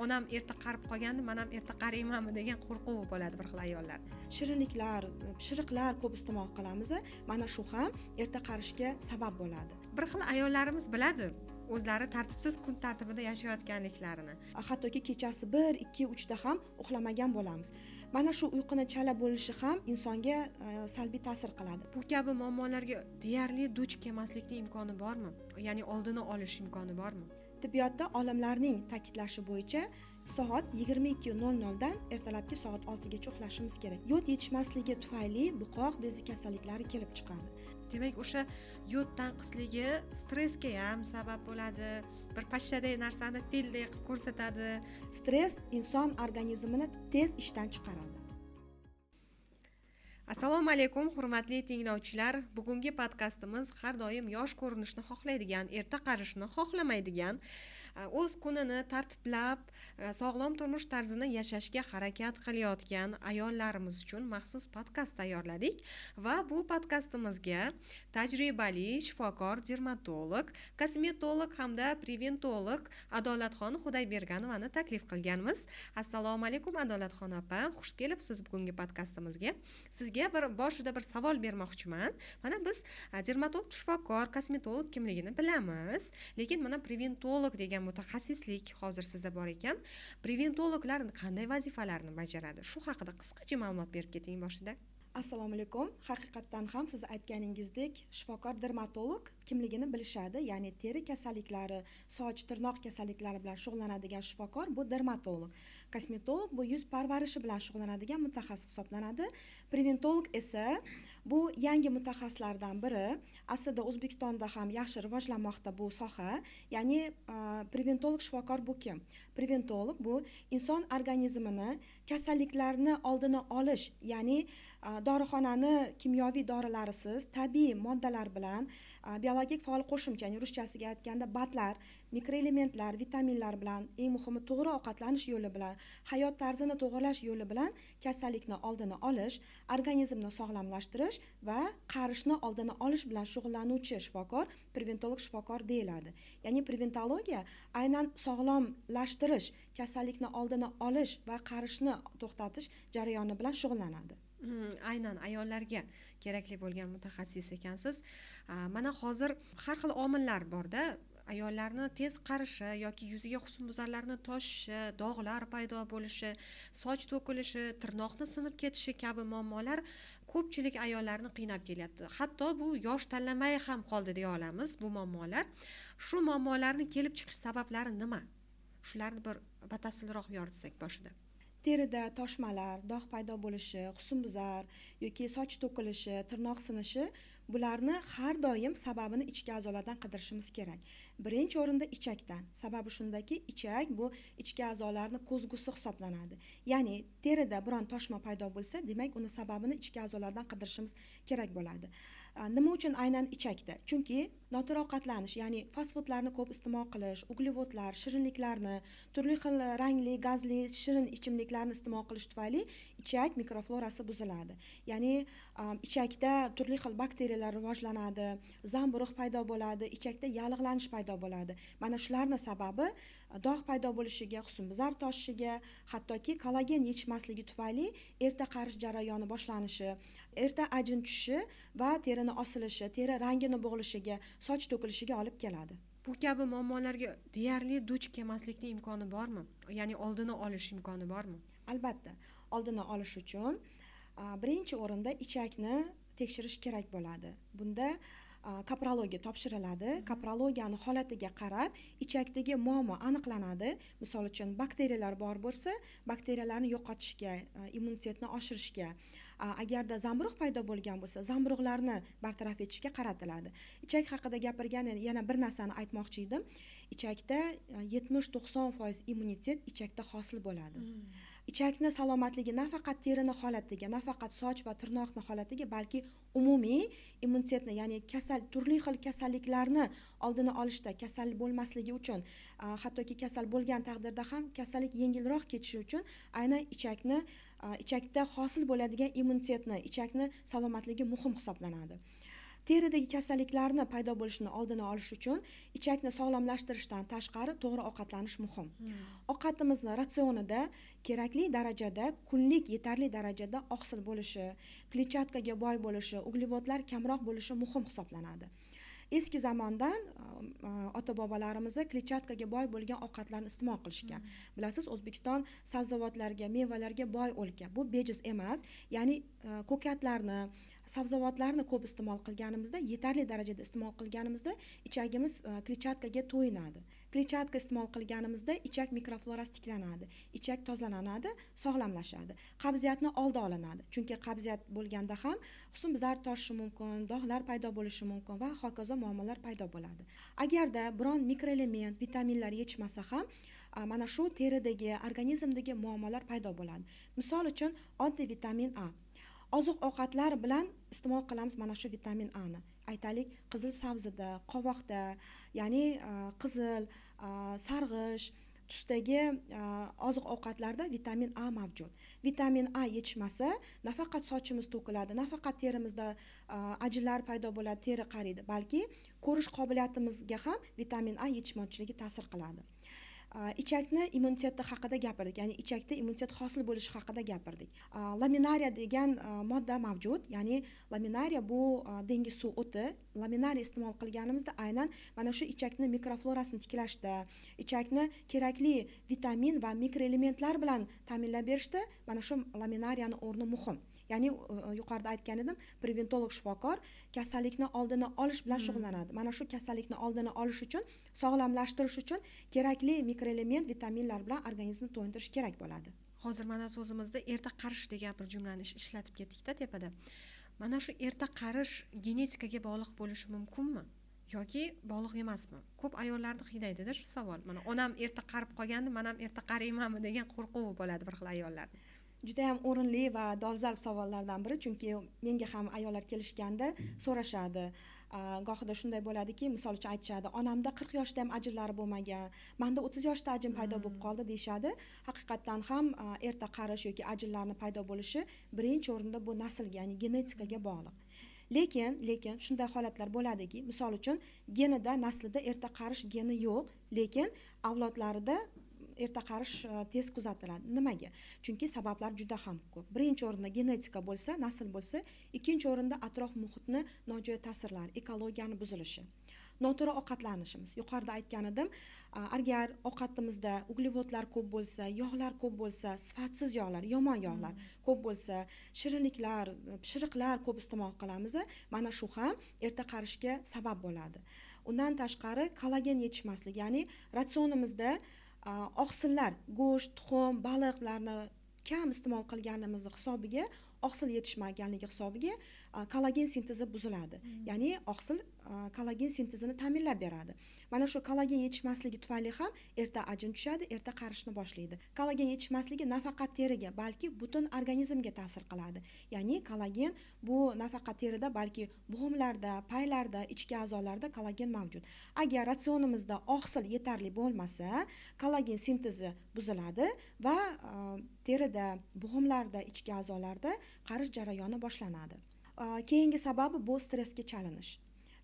onam erta qarib qolgandi, men ham erta qariymanmi degan qo'rquv bo'ladi bir xil ayollar. Shirinliklar, pishiriqlar ko'p iste'mol qilamiz. Mana shu ham erta qarishga sabab bo'ladi. Bir xil ayollarimiz biladi o'zlari tartibsiz kun tartibida yashayotganliklarini. Hattoki kechasi 1, 2, 3 da ham uxlamagan bo'lamiz. Mana shu uyquni chala bo'lishi ham insonga salbiy ta'sir qiladi. Bu kabi muammolarga deyarli duch kelmaslikning imkoni bormi? Ya'ni oldini olish imkoni bormi? Tibbiyotda olimlarning ta'kidlashi bo'yicha soat 22:00 dan ertalabki soat 6 gacha uxlashimiz kerak. Yod yetishmasligi tufayli buqoq bezi kasalliklari kelib chiqadi. Demak, o'sha yod tanqisligi stressga ham sabab bo'ladi. Bir pashshaday narsani filday qilib ko'rsatadi. Stress inson organizmini tez ishdan chiqaradi. Assalomu alaykum, hurmatli tinglovchilar. Bugungi podkastimiz har doim yosh ko'rinishni xohlaydigan, erta qarishni xohlamaydigan, o'z kunini tartiblab, sog'lom turmush tarzini yashashga harakat qilayotgan ayollarimiz uchun maxsus podkast tayyorladik va bu podkastimizga tajribali shifokor, dermatolog, kosmetolog hamda preventolog Adolatxon Xudayberganovani taklif qilganmiz. Assalomu alaykum Adolatxon opa, xush kelibsiz bugungi podkastimizga. Sizga boshida bir savol bermoqchiman. Mana biz dermatolog, shifokor, kosmetolog kimligini bilamiz, lekin mana preventolog degan mutaxassislik hozir sizda bor ekan. Preventologlar qanday vazifalarni bajaradi? Shu haqida qisqacha ma'lumot berib keting boshida. Assalomu alaykum. Haqiqatdan ham siz aytganingizdek, shifokor dermatolog kimligini bilishadi, ya'ni teri kasalliklari, soch, tirnoq kasalliklari bilan shug'ullanadigan shifokor bu dermatolog. Kosmetolog bu yuz parvarishi bilan shug'ullanadigan mutaxassis hisoblanadi. Preventolog esa bu yangi mutaxassislardan biri. Aslida O'zbekistonda ham yaxshi rivojlanmoqda bu soha. Ya'ni preventolog shifokor bu kim? Preventolog bu inson organizmini kasalliklarni oldini olish, ya'ni dorixonani kimyoviy dorilarisiz, tabiiy moddalar bilan biologik faol qo'shimcha, ya'ni ruschasiga aytganda batlar, mikroelementlar, vitaminlar bilan, eng muhimi to'g'ri ovqatlanish yo'li bilan, hayot tarzini to'g'irlash yo'li bilan kasallikni oldini olish, organizmni sog'lomlashtirish va qarishni oldini olish bilan shug'ullanuvchi shifokor preventolog shifokor deyiladi. Ya'ni preventologiya aynan sog'lomlashtirish, kasallikni oldini olish va qarishni to'xtatish jarayoni bilan shug'ullanadi. Aynan ayollarga kerakli bo'lgan mutaxassis ekansiz. Mana hozir har xil omillar borda, ayollarni tez qarishi yoki yuziga husnbuzarlarni toshishi, dog'lar paydo bo'lishi, soch to'kilishi, tirnoqni sinib ketishi kabi muammolar ko'pchilik ayollarni qiynab kelyapti. Hatto bu yosh tanlamay ham qoldi deya olamiz bu muammolar. Shu muammolarni kelib chiqish sabablari nima? Shularni bir batafsilroq yoritsak boshida. Terida toshmalar, dog' paydo bo'lishi, husnbuzar yoki soch to'kilishi, tirnoq sinishi, bularni har doim sababini ichki a'zolardan qidirishimiz kerak. Birinchi o'rinda ichakdan. Sababi shundaki, ichak bu ichki a'zolarni ko'zgusi hisoblanadi. Ya'ni terida biron toshma paydo bo'lsa, demak uni sababini ichki a'zolardan qidirishimiz kerak bo'ladi. Nima uchun aynan ichakda? Chunki noto'g'ri ovqatlanish, ya'ni fast foodlarni ko'p iste'mol qilish, uglevodlar, shirinliklarni, turli xil rangli, gazli, shirin ichimliklarni iste'mol qilish tufayli ichak mikroflorasi buziladi. Ya'ni ichakda turli xil bakteriyalar rivojlanadi, zamburug' paydo bo'ladi, ichakda yallig'lanish paydo bo'ladi. Mana shularning sababi dog' paydo bo'lishiga, husnbuzar toshishiga, hattoki kollagen yetishmasligi tufayli erta qarish jarayoni boshlanishi, erta ajin tushishi va terining osilishi, teri rangini bo'g'lishiga, soch to'kilishiga olib keladi. Bu kabi muammolarga deyarli duch kelmaslikning imkoni bormi? Ya'ni oldini olish imkoni bormi? Albatta, oldini olish uchun birinchi o'rinda ichakni tekshirish kerak bo'ladi. Bunda kaprologiya topshiriladi. Kaprologiyani holatiga qarab ichakdagi muammo aniqlanadi. Misol uchun bakteriyalar bor bo'lsa, bakteriyalarni yo'qotishga, immunitetni oshirishga, agarda zamburug' paydo bo'lgan bo'lsa, zamburug'larni bartaraf etishga qaratiladi. Ichak haqida gapirganda yana bir narsani aytmoqchi edim. Ichakda 70-90% immunitet ichakda hosil bo'ladi. Ichakni salomatligi nafaqat terini holatiga, nafaqat soch va tirnoqni holatiga, balki umumiy immunitetni, ya'ni turli xil kasalliklarni oldini olishda, kasal bo'lmasligi uchun, hattoki kasal bo'lgan taqdirda ham kasallik yengilroq kechishi uchun aynan ichakda hosil bo'ladigan immunitetni, ichakni salomatligi muhim hisoblanadi. teridagi kasalliklarni paydo bo'lishini oldini olish uchun ichakni sog'lomlashtirishdan tashqari to'g'ri ovqatlanish muhim. Ovqatimizni ratsionida kerakli darajada, kunlik yetarli darajada oqsil bo'lishi, kletchatkaga boy bo'lishi, uglevodlar kamroq bo'lishi muhim hisoblanadi. Eski zamondan ota-bobolarimiz kletchatkaga boy bo'lgan ovqatlarni iste'mol qilishgan. Bilasiz, O'zbekiston sabzavotlarga, mevalarga boy o'lka. Bu bejiz emas. Ya'ni ko'katlarni, sabzavotlarni ko'p iste'mol qilganimizda, yetarli darajada iste'mol qilganimizda ichagimiz kletchatkaga to'yinadi. Kletchatka iste'mol qilganimizda ichak mikroflorasi tiklanadi, ichak tozalanadi, sog'lomlashadi. Qabziyatni oldi olinadi. Chunki qabziyat bo'lganda ham husnbuzar toshishi mumkin, dog'lar paydo bo'lishi mumkin va hokazo muammolar paydo bo'ladi. Agarda biron mikroelement, vitaminlar yetishmasa ham mana shu teridagi, organizmdagi muammolar paydo bo'ladi. Misol uchun, oddiy vitamin A. Oziq-ovqatlar bilan iste'mol qilamiz mana shu vitamin A ni. Aytaylik, qizil sabzida, qovoqda, ya'ni qizil, sarg'ish tusdagi oziq-ovqatlarda vitamin A mavjud. Vitamin A yetishmasa, nafaqat sochimiz to'kiladi, nafaqat terimizda ajinlar paydo bo'ladi, teri qariydi, balki ko'rish qobiliyatimizga ham vitamin A yetishmovchiligi ta'sir qiladi. Ichakni immuniteti haqida gapirdik, ya'ni ichakda immunitet hosil bo'lishi haqida gapirdik. Laminariya degan modda mavjud, ya'ni laminariya bu dengiz suv o'ti. Laminariya iste'mol qilganimizda aynan mana shu ichakni mikroflorasini tiklashda, ichakni kerakli vitamin va mikroelementlar bilan ta'minlab berishda mana shu laminariyani o'rni muhim. Ya'ni yuqorida aytgan edim, preventolog shifokor kasallikni oldini olish bilan shug'ullanadi. Mana shu kasallikni oldini olish uchun, sog'lomlashtirish uchun kerakli mikroelement, vitaminlar bilan organizmni to'yintirish kerak bo'ladi. Hozir mana so'zimizda erta qarish degan bir jumlani ishlatib ketdik-da tepada. Mana shu erta qarish genetikaga bog'liq bo'lishi mumkinmi? Yoki bog'liq emasmi? Ko'p ayollarni qiynaydi-da shu savol. Mana onam erta qarib qolgandi, men ham erta qariymanmi degan qo'rquvi bo'ladi bir xil ayollarning. Juda ham o'rinli va dolzarb savollardan biri, chunki menga ham ayollar kelishganda so'rashadi. Gohida shunday bo'ladiki, misol uchun aytishadi, onamda 40 yoshda ham ajinlari bo'lmagan, menda 30 yoshda ajin paydo bo'lib qoldi deyshadi. Haqiqatan ham erta qarish yoki ajinlarni paydo bo'lishi birinchi o'rinda bu naslga, ya'ni genetikaga bog'liq. Lekin shunday holatlar bo'ladiki, misol uchun genida, naslida erta qarish geni yo'q, lekin avlodlarida erta qarish tez kuzatiladi. Nimaga? Chunki sabablar juda ham ko'p. Birinchi o'rinda genetika bo'lsa, nasl bo'lsa, ikkinchi o'rinda atrof muhitni nojo'ya ta'sirlar, ekologiyani buzilishi. Noto'g'ri ovqatlanishimiz. Yuqorida aytgan edim, agar ovqatimizda uglevodlar ko'p bo'lsa, yog'lar ko'p bo'lsa, sifatsiz yog'lar, yomon yog'lar ko'p bo'lsa, shirinliklar, pishiriqlar ko'p iste'mol qilamiz, mana shu ham erta qarishga sabab bo'ladi. Undan tashqari kollagen yetishmasligi, ya'ni ratsionimizda oqsillar, go'sht, tuxum, baliqlarni kam iste'mol qilganimiz hisobiga, oqsil yetishmaganligi hisobiga kollagen sintezi buziladi. Ya'ni oqsil kollagen sintezini ta'minlab beradi. Mana shu kollagen yetishmasligi tufayli ham erta ajin tushadi, erta qarishni boshlaydi. Kollagen yetishmasligi nafaqat teriga, balki butun organizmga ta'sir qiladi. Ya'ni kollagen bu nafaqat terida, balki bo'g'imlarda, paylarda, ichki a'zolarda kollagen mavjud. Agar ratsionimizda oqsil yetarli bo'lmasa, kollagen sintezi buziladi va terida, bo'g'imlarda, ichki a'zolarda qarish jarayoni boshlanadi. Keyingi sababi bu stressga chalinish.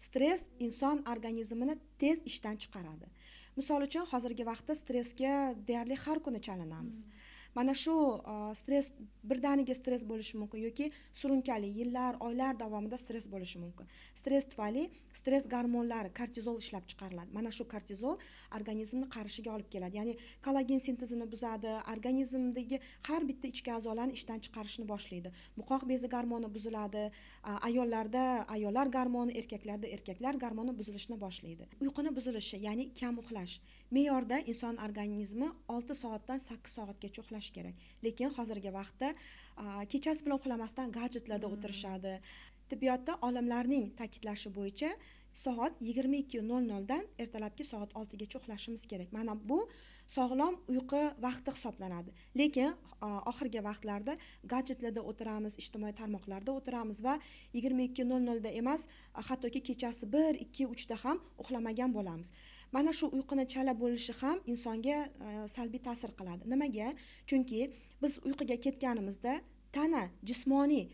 Stress inson organizmini tez ishdan chiqaradi. Misol uchun, hozirgi vaqtda stressga deyarli har kuni chalinamiz. Mana shu stress birdaniga stress bo'lishi mumkin yoki surunkali yillar, oylar davomida stress bo'lishi mumkin. Stress tufayli stress gormonlari, kortizol ishlab chiqariladi. Mana shu kortizol organizmni qarishiga olib keladi. Ya'ni kollagen sintezini buzadi, organizmdagi har bitta ichki a'zolarni ishdan chiqarishni boshlaydi. Muqoq bezi gormoni buziladi. Ayollarda ayollar gormoni, erkaklarda erkaklar gormoni buzilishni boshlaydi. Uyquni buzilishi, ya'ni kam uxlash. Me'yorda inson organizmi 6 soatdan 8 soatgacha uxlash kerak. Lekin hozirgi vaqtda kechasi bilan uxlamasdan gadjetlarda o'tirishadi. Tibbiyotda olimlarning ta'kidlashi bo'yicha soat 22:00 dan ertalabki soat 6 gacha uxlashimiz kerak. Mana bu sog'lom uyqu vaqti hisoblanadi. Lekin oxirgi vaqtlarda gadjetlarda o'tiramiz, ijtimoiy tarmoqlarda o'tiramiz va 22:00 da emas, hattoki kechasi 1, 2, 3 da ham uxlamagan bo'lamiz. Mana shu uyquni chala bo'lishi ham insonga salbiy ta'sir qiladi. Nimaga? Chunki biz uyquga ketganimizda tana jismoniy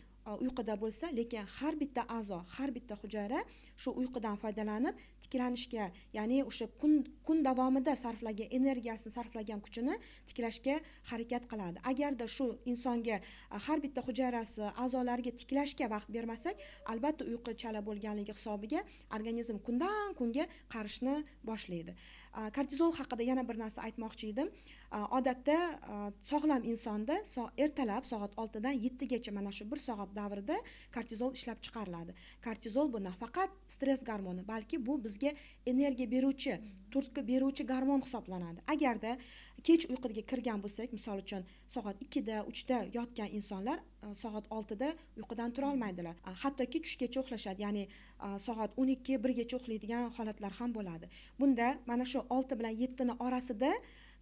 uyquda bo'lsa, lekin har bitta a'zo, har bitta hujayra shu uyqudan foydalanib tiklanishga, ya'ni o'sha kun davomida sarflagan energiyasini, sarflagan kuchini tiklashga harakat qiladi. Agarda shu insonga har bitta hujayrasi, a'zolariga tiklashga vaqt bermasak, albatta uyqu chala bo'lganligi hisobiga organizm kundan kunga qarishni boshlaydi. Kortizol haqida yana bir narsa aytmoqchi edim. Odatda sog'lom insonda ertalab soat 6 dan 7 gacha mana shu 1 soat davrida kortizol ishlab chiqariladi. Kortizol bu nafaqat stress gormoni, balki bu bizga energiya beruvchi, turtki beruvchi gormon hisoblanadi. Agarda kech uyquga kirgan bo'lsak, misol uchun soat 2 da, 3 da yotgan insonlar soat 6 da uyqudan tura olmaydilar. Hattoki tushgacha uxlashadi, ya'ni soat 12, 1 gacha uxlaydigan holatlar ham bo'ladi. Bunda mana shu 6 bilan 7 ni orasida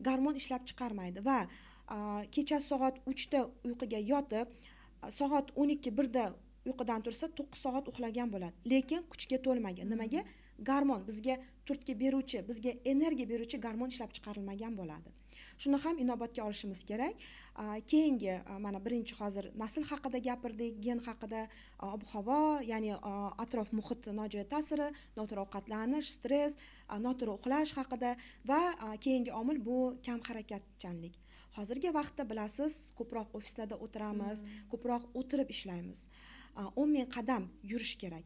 gormon ishlab chiqarmaydi va kecha soat 3 da uyquga yotib, soat 12, 1 da uyqudan tursa 9 soat uxlagan bo'ladi. Lekin kuchga to'lmagan. Nimaga? Gormon bizga turtki beruvchi, bizga energiya beruvchi gormon ishlab chiqarilmagan bo'ladi. Shuni ham inobatga olishimiz kerak. Keyingi mana birinchi hozir nasl haqida gapirdik, gen haqida, ob-havo, ya'ni atrof muhit nojo'ya ta'siri, noto'g'ri ovqatlanish, stress, noto'g'ri uxlash haqida va keyingi omil bu kam harakatchanlik. Hozirgi vaqtda bilasiz, ko'proq ofislarda o'tiramiz, ko'proq o'tirib ishlaymiz. 10 ming qadam yurish kerak.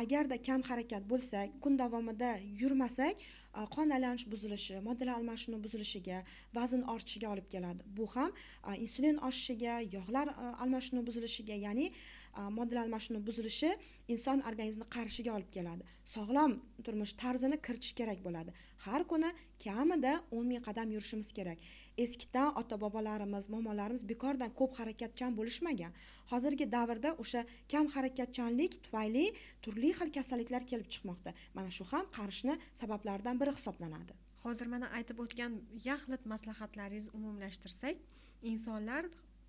Agarda kam harakat bo'lsak, kun davomida yurmasak, qon aylanish buzilishi, moddalar almashinuvi buzilishiga, vazn ortishiga olib keladi. Bu ham insulin oshishiga, yog'lar almashinuvi buzilishiga, ya'ni moddalar almashinuvi buzilishi inson organizmini qarishiga olib keladi. Sog'lom turmush tarzini kiritish kerak bo'ladi. Har kuni kamida 10 ming qadam yurishimiz kerak. Eskidan ota-bobolarimiz, momolarimiz bekordan ko'p harakatchan bo'lishmagan. Hozirgi davrda o'sha kam harakatchanlik tufayli turli xil kasalliklar kelib chiqmoqda. Mana shu ham qarishni sabablaridan biri hisoblanadi. Hozir mana aytib o'tgan yaxlit maslahatlaringizni umumlashtirsak, insonlar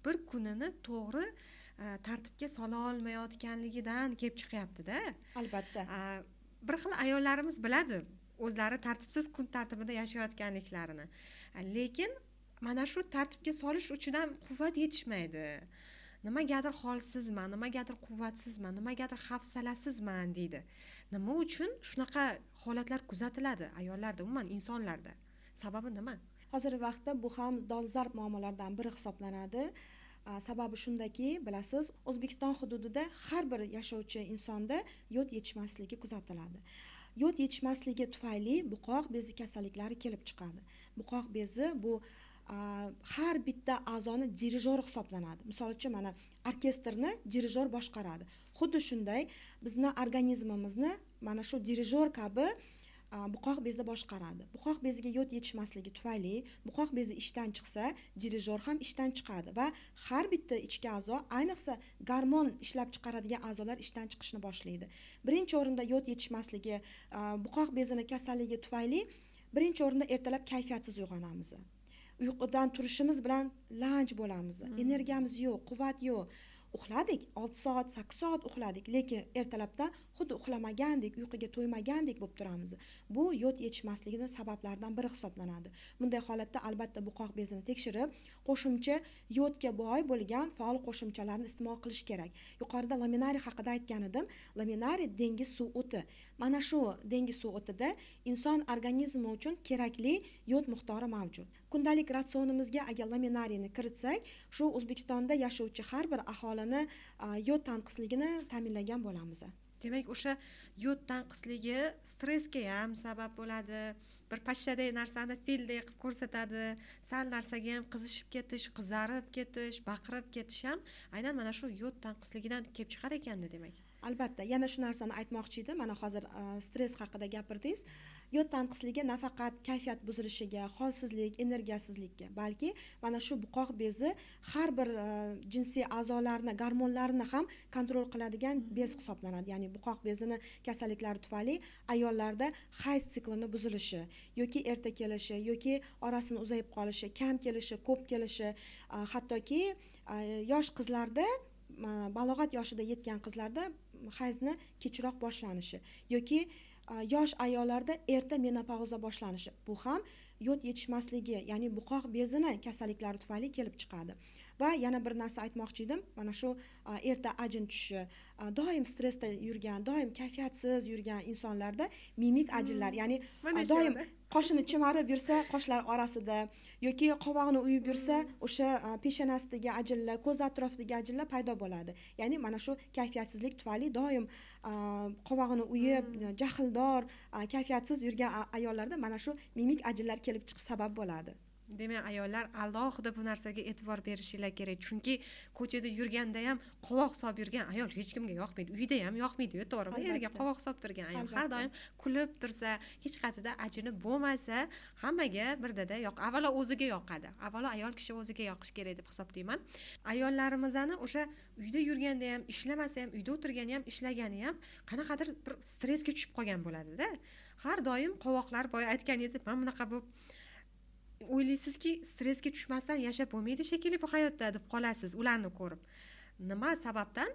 bir kunini to'g'ri tartibga sola olmayotganligidan kelib chiqyapti-da. Albatta. Bir xil ayollarimiz biladi o'zlari tartibsiz kun tartibida yashayotganliklarini. Lekin mana shu tartibga solish uchun ham quvvat yetishmaydi. Nimagadir holsizman, nimagadir quvvatsizman, nimagadir hafsalasizman deydi. Nima uchun shunaqa holatlar kuzatiladi ayollarda, umuman insonlarda? Sababi nima? Hozirgi vaqtda bu ham dolzarb muammolardan biri hisoblanadi. Sababi shundaki, bilasiz, O'zbekiston hududida har bir yashovchi insonda yod yetishmasligi kuzatiladi. Yod yetishmasligi tufayli buqoq bezi kasalliklari kelib chiqadi. Buqoq bezi bu har bitta a'zoni dirijori hisoblanadi. Misol uchun mana orkestrni dirijor boshqaradi. Xuddi shunday bizni organizmimizni mana shu dirijor kabi buqoq bezi boshqaradi. Buqoq beziga yod yetishmasligi tufayli buqoq bezi ishdan chiqsa, dirijor ham ishdan chiqadi va har bitta ichki a'zo, ayniqsa gormon ishlab chiqaradigan a'zolar ishdan chiqishni boshlaydi. Birinchi o'rinda yod yetishmasligi, buqoq bezini kasalligi tufayli birinchi o'rinda ertalab kayfiyatsiz uyg'onamiz. Uyqudan turishimiz bilan lanj bo'lamiz. Energiyamiz yo'q, quvvat yo'q. Uxladik, 6 soat, 8 soat uxladik, lekin ertalabdan xuddi uxlamagandek, uyquga to'ymagandek bo'lib turamiz. Bu yod yetishmasligining sabablaridan biri hisoblanadi. Bunday holatda albatta buqoq bezini tekshirib, qo'shimcha yodga boy bo'lgan faol qo'shimchalarni iste'mol qilish kerak. Yuqorida laminariy haqida aytgan edim. Laminariy dengiz suv o'ti. Mana shu dengiz suv o'tida inson organizmi uchun kerakli yod miqdori mavjud. Kundalik ratsionimizga agar laminariyni kiritsak, shu O'zbekistonda yashovchi har bir aholini yod tanqisligini ta'minlagan bo'lamiz. Demak, o'sha yod tanqisligi stressga ham sabab bo'ladi. Bir pashshaday narsani filday qilib ko'rsatadi. Sal narsaga ham qizishib ketish, qizarib ketish, baqirib ketish ham aynan mana shu yod tanqisligidan kelib chiqar ekanda demak. Albatta, yana shu narsani aytmoqchi edim. Mana hozir stress haqida gapirdingiz. Yod tanqisligi nafaqat kayfiyat buzilishiga, holsizlik, energiyasizlikka, balki mana shu buqoq bezi har bir jinsiy a'zolarni, gormonlarni ham kontrol qiladigan bez hisoblanadi. Ya'ni buqoq bezini kasalliklari tufayli ayollarda hayz siklini buzilishi yoki erta kelishi yoki orasini uzayib qolishi, kam kelishi, ko'p kelishi, hattoki yosh qizlarda, balog'at yoshida yetgan qizlarda hayzni kechroq boshlanishi yoki yosh ayollarda erta menopauza boshlanishi. Bu ham yod yetishmasligi, ya'ni buqoq bezini kasalliklari tufayli kelib chiqadi. Va yana bir narsa aytmoqchi edim, mana shu erta ajin tushishi, doim stressda yurgan, doim kayfiyatsiz yurgan insonlarda mimik ajinlar, ya'ni doim qoshini chimarib yursa qoshlar orasida yoki qovog'ini uyib yursa o'sha peshonasidagi ajinlar, ko'z atrofidagi ajinlar paydo bo'ladi. Ya'ni mana shu kayfiyatsizlik tufayli doim qovog'ini uyib, jahldor, kayfiyatsiz yurgan ayollarda mana shu mimik ajinlar kelib chiqish sabab bo'ladi. Demak, ayollar alohida bu narsaga e'tibor berishinglar kerak. Chunki ko'chada yurganda ham qovoq solib yurgan ayol hech kimga yoqmaydi. Uyda ham yoqmaydi-ku, to'g'rimi? Eriga qovoq solib turgan ayol har doim kulib tursa, hech qatida ajini bo'lmasa, hammaga birdada avvalo o'ziga yoqadi. Avvalo ayol kishi o'ziga yoqish kerak deb hisoblayman. Ayollarimizni o'sha uyda yurganda ham, ishlamasa ham, uyda o'tirgani ham, ishlagani ham qanaqadir bir stressga tushib qolgan bo'ladi-da. Har doim qovoqlar boya aytganingizdek, men bunaqa bo'lib o'ylaysizki, stressga tushmasdan yashab bo'lmaydi shekilli bu hayotda deb qolasiz ularni ko'rib. Nima sababdan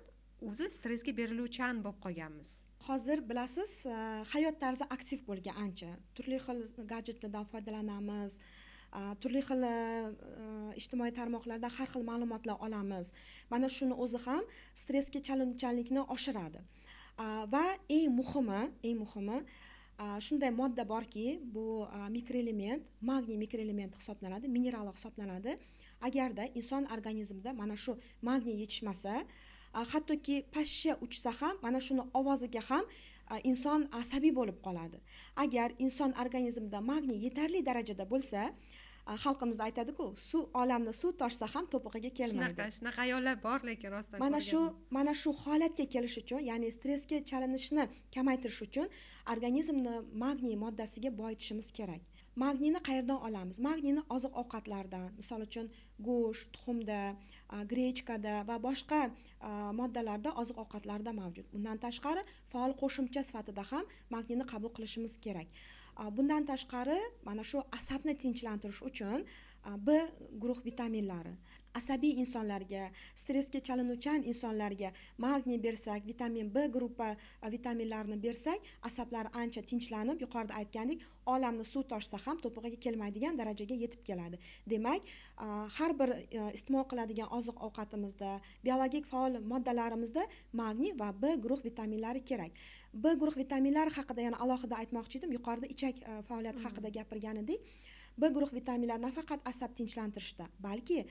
o'zi stressga beriluvchan bo'lib qolganmiz? Hozir bilasiz, hayot tarzi aktiv bo'lgan ancha. Turli xil gadjetlardan foydalanamiz, turli xil ijtimoiy tarmoqlardan har xil ma'lumotlar olamiz. Mana shuni o'zi ham stressga chalinuvchanlikni oshiradi. Va eng muhimi shunday modda borki, bu mikroelement, magniy mikroelement hisoblanadi, mineral hisoblanadi. Agarda inson organizmida mana shu magniy yetishmasa, hattoki pashsha uchsa ham, mana shuni ovoziga ham inson asabiy bo'lib qoladi. Agar inson organizmida magniy yetarli darajada bo'lsa, xalqimizda aytadi-ku, suv olamni suv toshsa ham to'pig'iga kelmaydi. Shunaqa ayollar bor, lekin rostdan mana shu holatga kelish uchun, ya'ni stressga chalinishni kamaytirish uchun organizmni magniy moddasiga boyitishimiz kerak. Magniyni qayerdan olamiz? Magniyni oziq-ovqatlardan, misol uchun go'sht, tuxumda, grechkada va boshqa moddalarda, oziq-ovqatlarda mavjud. Undan tashqari faol qo'shimcha sifatida ham magniyni qabul qilishimiz kerak. Bundan tashqari mana shu asabni tinchlantirish uchun B guruh vitaminlari, asabiy insonlarga, stressga chalinuvchan insonlarga magniy bersak, vitamin B guruhi vitaminlarini bersak, asablar ancha tinchlanib, yuqorida aytgandek, olamni suv toshsa ham to'pig'iga kelmaydigan darajaga yetib keladi. Demak, har bir iste'mol qiladigan oziq-ovqatimizda, biologik faol moddalarimizda magniy va B guruh vitaminlari kerak. B guruh vitaminlari haqida yana alohida aytmoqchi edim. Yuqorida ichak faoliyati haqida gapirgan edik. B guruh vitaminlar nafaqat asab tinchlantirishda, balki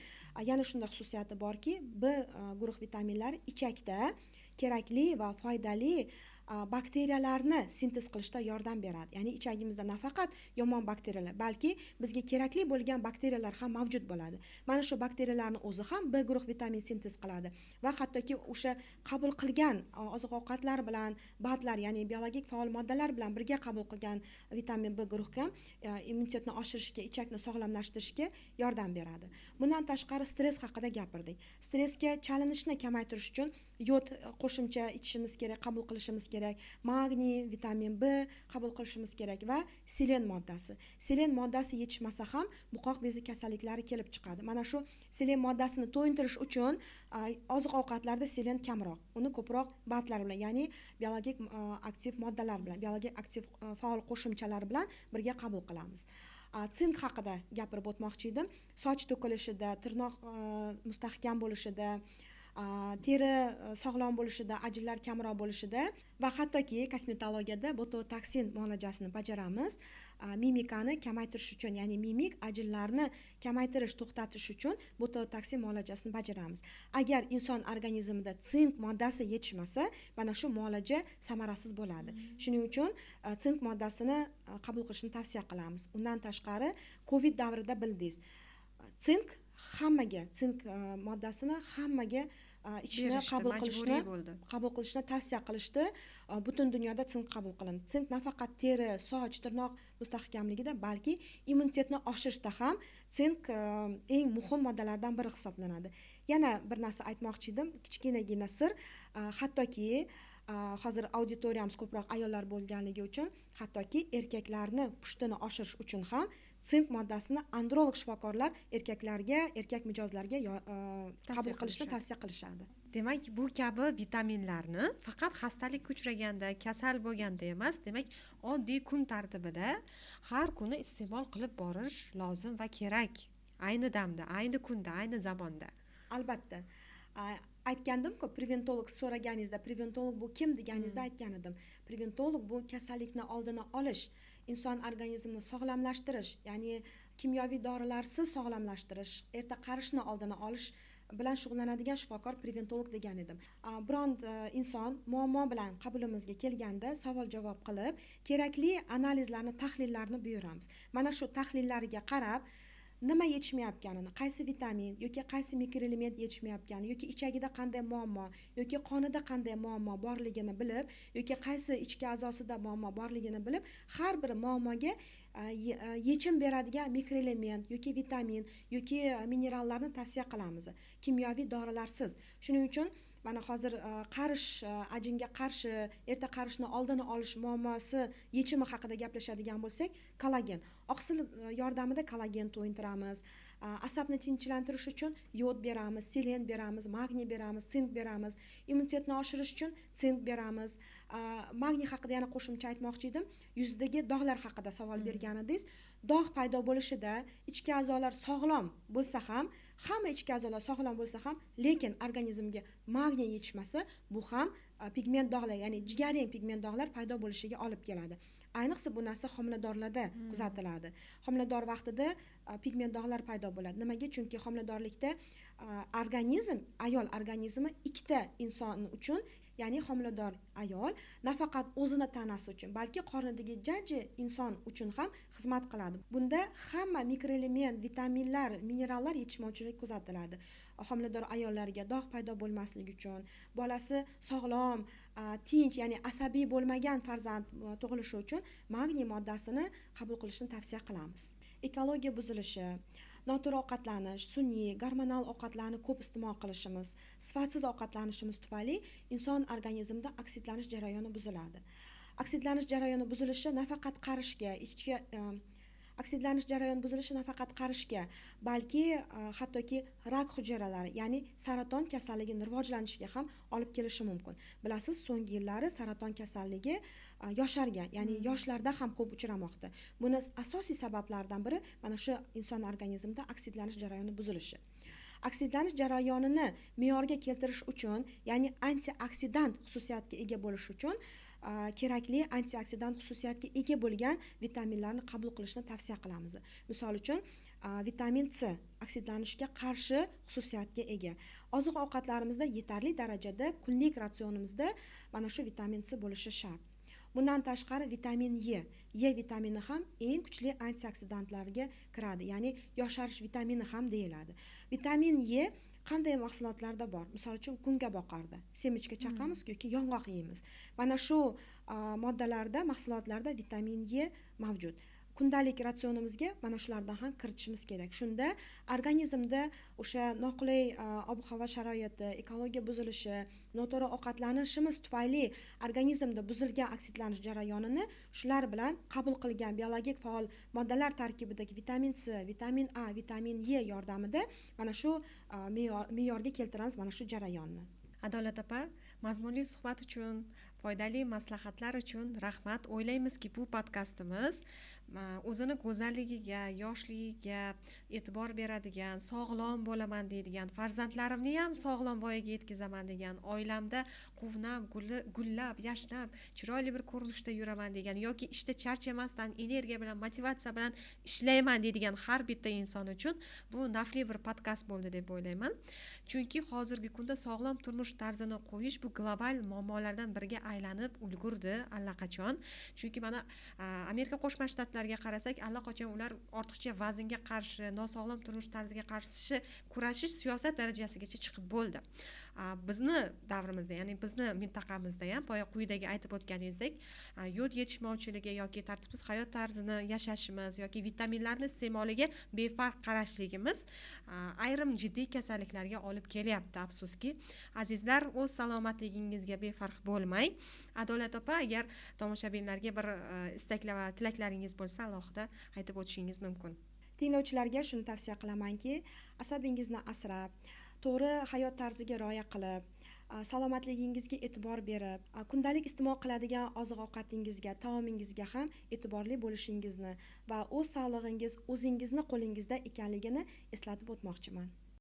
yana shunday xususiyati borki, B guruh vitaminlari ichakda kerakli va foydali bakteriyalarni sintez qilishda yordam beradi. Ya'ni ichagimizda nafaqat yomon bakteriyalar, balki bizga kerakli bo'lgan bakteriyalar ham mavjud bo'ladi. Mana shu bakteriyalarning o'zi ham B guruh vitamin sintez qiladi va hattoki o'sha qabul qilgan oziq-ovqatlar bilan badlar, ya'ni biologik faol moddalar bilan birga qabul qilgan vitamin B guruhi ham immunitetni oshirishga, ichakni sog'lomlashtirishga yordam beradi. Bundan tashqari stress haqida gapirdik. Stressga chalinishni kamaytirish uchun yod qo'shimcha ichishimiz kerak, qabul qilishimiz kerak, magniy, vitamin B qabul qilishimiz kerak va selen moddasi. Selen moddasi yetishmasa ham buqoq bezi kasalliklari kelib chiqadi. Mana shu selen moddasini to'yintirish uchun oziq-ovqatlarda selen kamroq, uni ko'proq badlar bilan, ya'ni biologik aktiv moddalar bilan, biologik aktiv faol qo'shimchalar bilan birga qabul qilamiz. Sink haqida gapirib o'tmoqchi edim. Soch to'kilishida, tirnoq mustahkam bo'lishida, teri sog'lom bo'lishida, ajinlar kamroq bo'lishida va hattoki kosmetologiyada bototoksin muolajasini bajaramiz. Mimikani kamaytirish uchun, ya'ni mimik ajinlarni kamaytirish, to'xtatish uchun bototoksin muolajasini bajaramiz. Agar inson organizmida sink moddasi yetishmasa, mana shu muolaja samarasiz bo'ladi. Shuning uchun sink moddasini qabul qilishni tavsiya qilamiz. Undan tashqari, Covid davrida bildingiz, sink moddasini hammaga ichishni qabul qilishni tavsiya qilishdi. Butun dunyoda sink qabul qilindi. Sink nafaqat teri, soch, tirnoq mustahkamligida, balki immunitetni oshirishda ham sink eng muhim moddalardan biri hisoblanadi. Yana bir narsa aytmoqchi edim, kichkinagina sir, hattoki hozir auditoriyamiz ko'proq ayollar bo'lganligi uchun hattoki erkaklarni pushtini oshirish uchun ham sink moddasini androlog shifokorlar erkaklarga, erkak mijozlarga qabul qilishni tavsiya qilishadi. Demak, bu kabi vitaminlarni faqat xastalikka uchraganda, kasal bo'lganda emas, demak, oddiy kun tartibida har kuni iste'mol qilib borish lozim va kerak. Ayni damda, ayni kunda, ayni zamonda. Albatta. Aytgandim-ku, preventolog so'raganingizda, preventolog bu kim deganingizda aytgan edim. Preventolog bu kasallikni oldini olish, inson organizmini sog'lomlashtirish, ya'ni kimyoviy dorilarsiz sog'lomlashtirish, erta qarishni oldini olish bilan shug'ullanadigan shifokor preventolog degan edim. Biron inson muammo bilan qabulimizga kelganda savol javob qilib, kerakli analizlarni, tahlillarni buyuramiz. Mana shu tahlillariga qarab, nima yetishmayotganini, qaysi vitamin yoki qaysi mikroelement yetishmayotganini yoki ichagida qanday muammo yoki qonida qanday muammo borligini bilib yoki qaysi ichki a'zosida muammo borligini bilib, har bir muammoga yechim beradigan mikroelement yoki vitamin yoki minerallarni tavsiya qilamiz, kimyoviy dorilarsiz. Shuning uchun mana hozir qarish, ajinga qarshi, erta qarishni oldini olish muammosi yechimi haqida gaplashadigan bo'lsak, kollagen. Oqsil yordamida kollagen to'yintiramiz. Asabni tinchlantirish uchun yod beramiz, selen beramiz, magniy beramiz, sink beramiz. Immunitetni oshirish uchun sink beramiz. Magniy haqida yana qo'shimcha aytmoqchi edim. Yuzdagi dog'lar haqida savol bergan edingiz. Dog' paydo bo'lishida ichki a'zolar sog'lom bo'lsa ham, hamma ichki a'zolar sog'lom bo'lsa ham, lekin organizmga magniy yetishmasa, bu ham pigment dog'lar, ya'ni jigarrang pigment dog'lar paydo bo'lishiga olib keladi. Ayniqsa bu narsa homiladorlarda kuzatiladi. Homilador vaqtida pigment dog'lar paydo bo'ladi. Nimaga? Chunki homiladorlikda ayol organizmi ikkita inson uchun, ya'ni homilador ayol nafaqat o'zini tanasi uchun, balki qornidagi jajji inson uchun ham xizmat qiladi. Bunda hamma mikroelement, vitaminlar, minerallar yetishmovchilik kuzatiladi. Homilador ayollarga dog' paydo bo'lmasligi uchun, bolasi sog'lom, tinch, ya'ni asabiy bo'lmagan farzand tug'ilishi uchun magniy moddasini qabul qilishni tavsiya qilamiz. Ekologiya buzilishi, noto'g'ri ovqatlanish, sun'iy, gormonal ovqatlarni ko'p iste'mol qilishimiz, sifatsiz ovqatlanishimiz tufayli inson organizmida oksidlanish jarayoni buziladi. Oksidlanish jarayoni buzilishi nafaqat qarishga, oksidlanish jarayoni buzilishi nafaqat qarishga, balki hattoki rak hujayralari, ya'ni saraton kasalligining rivojlanishiga ham olib kelishi mumkin. Bilasiz, so'nggi yillari saraton kasalligi yoshargan, ya'ni yoshlarda ham ko'p uchramoqda. Buni asosiy sabablardan biri mana shu inson organizmida oksidlanish jarayoni buzilishi. Oksidlanish jarayonini me'yorga keltirish uchun, ya'ni antioksidant xususiyatga ega bo'lish uchun kerakli antioksidant xususiyatga ega bo'lgan vitaminlarni qabul qilishni tavsiya qilamiz. Misol uchun, vitamin C oksidlanishga qarshi xususiyatga ega. Oziq-ovqatlarimizda yetarli darajada kunlik ratsionimizda mana shu vitamin C bo'lishi shart. Bundan tashqari vitamin E vitamini ham eng kuchli antioksidantlarga kiradi, ya'ni yosharish vitamini ham deyiladi. Vitamin E qanday mahsulotlarda bor? Misol uchun, kungaboqarda, semichka chaqamiz yoki yong'oq yeymiz. Mana shu moddalarda, mahsulotlarda vitamin E mavjud. Kundalik ratsionimizga mana shulardan ham kiritishimiz kerak. Shunda organizmda o'sha noqulay ob-havo sharoiti, ekologiya buzilishi, noto'g'ri ovqatlanishimiz tufayli organizmda buzilgan oksidlanish jarayonini shular bilan qabul qilgan biologik faol moddalar tarkibidagi vitamin C, vitamin A, vitamin E yordamida mana shu me'yorga keltiramiz mana shu jarayonni. Adolat opa, mazmunli suhbat uchun, foydali maslahatlar uchun rahmat. O'ylaymizki, bu podkastimiz o'zini go'zalligiga, yoshligiga e'tibor beradigan, sog'lom bo'laman deydigan, farzandlarimni ham sog'lom voyaga yetkazaman degan, oilamda quvnab, gullab, yashnab, chiroyli bir ko'rinishda yuraman degan yoki ishda charchamasdan, energiya bilan, motivatsiya bilan ishlayman deydigan har bitta inson uchun bu nafli bir podkast bo'ldi deb o'ylayman. Chunki hozirgi kunda sog'lom turmush tarzini qo'yish bu global muammolardan biriga aylanib ulgurdi allaqachon. Chunki mana Amerika Qo'shma Shtatlarida yoshlarga qarasak, allaqachon ular ortiqcha vaznga qarshi, nosog'lom turmush tarziga qarshi kurashish siyosat darajasigacha chiqib bo'ldi. Bizni davrimizda, ya'ni bizni mintaqamizda ham quyidagi aytib o'tganingizdek, yod yetishmovchiligi yoki tartibsiz hayot tarzini yashashimiz yoki vitaminlarni iste'moliga befarq qarashligimiz ayrim jiddiy kasalliklarga olib kelyapti. Afsuski, azizlar, o'z salomatligingizga befarq bo'lmang. Adolat opa, agar tomoshabinlarga bir istaklar va tilaklaringiz bo'lsa, alohida aytib o'tishingiz mumkin. Tinglovchilarga shuni tavsiya qilamanki, asabingizni asrab, to'g'ri hayot tarziga rioya qilib, salomatligingizga e'tibor berib, kundalik iste'mol qiladigan oziq-ovqatingizga, taomingizga ham e'tiborli bo'lishingizni va o'z sog'lig'ingiz o'zingizning qo'lingizda ekanligini eslatib o'tmoqchiman.